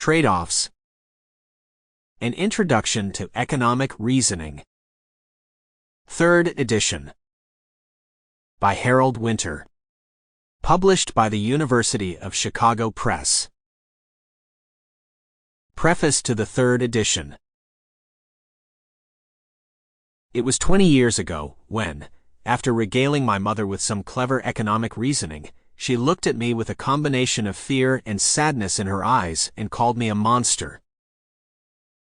Trade-offs. An Introduction to Economic Reasoning. Third edition. By Harold Winter. Published by the University of Chicago Press. Preface to the third edition. It was 20 years ago when, after regaling my mother with some clever economic reasoning, she looked at me with a combination of fear and sadness in her eyes and called me a monster.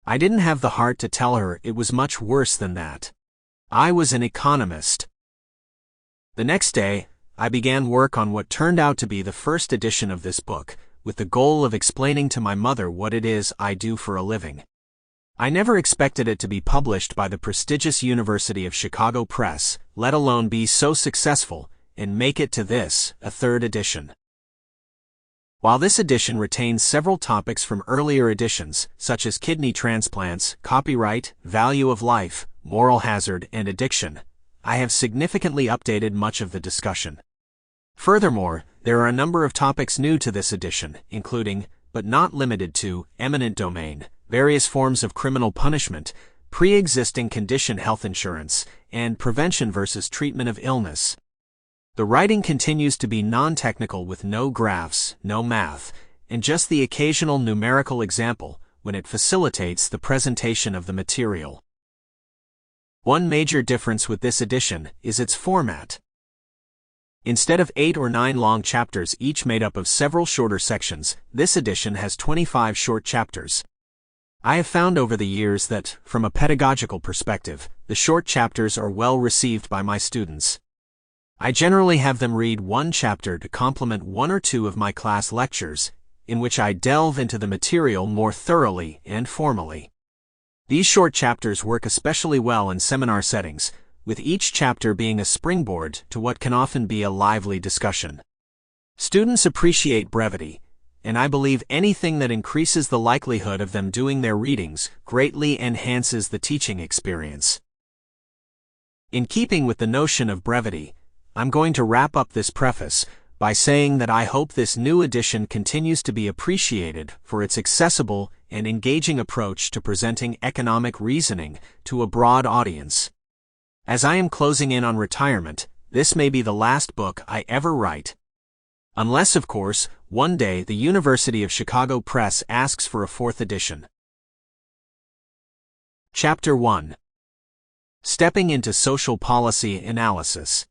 I didn't have the heart to tell her it was much worse than that. I was an economist. The next day, I began work on what turned out to be the first edition of this book, with the goal of explaining to my mother what it is I do for a living. I never expected it to be published by the prestigious University of Chicago Press, let alone be so successful, and make it to this, a third edition. While this edition retains several topics from earlier editions, such as kidney transplants, copyright, value of life, moral hazard, and addiction, I have significantly updated much of the discussion. Furthermore, there are a number of topics new to this edition, including, but not limited to, eminent domain, various forms of criminal punishment, pre-existing condition health insurance, and prevention versus treatment of illness. The writing continues to be non-technical with no graphs, no math, and just the occasional numerical example when it facilitates the presentation of the material. One major difference with this edition is its format. Instead of 8 or 9 long chapters each made up of several shorter sections, this edition has 25 short chapters. I have found over the years that, from a pedagogical perspective, the short chapters are well received by my students. I generally have them read one chapter to complement 1 or 2 of my class lectures, in which I delve into the material more thoroughly and formally. These short chapters work especially well in seminar settings, with each chapter being a springboard to what can often be a lively discussion. Students appreciate brevity, and I believe anything that increases the likelihood of them doing their readings greatly enhances the teaching experience. In keeping with the notion of brevity, I'm going to wrap up this preface by saying that I hope this new edition continues to be appreciated for its accessible and engaging approach to presenting economic reasoning to a broad audience. As I am closing in on retirement, this may be the last book I ever write. Unless, of course, one day the University of Chicago Press asks for a 4th edition. Chapter 1. Stepping into Social Policy Analysis.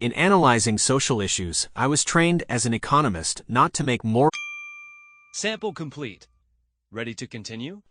In analyzing social issues, I was trained as an economist not to make more. Sample complete. Ready to continue?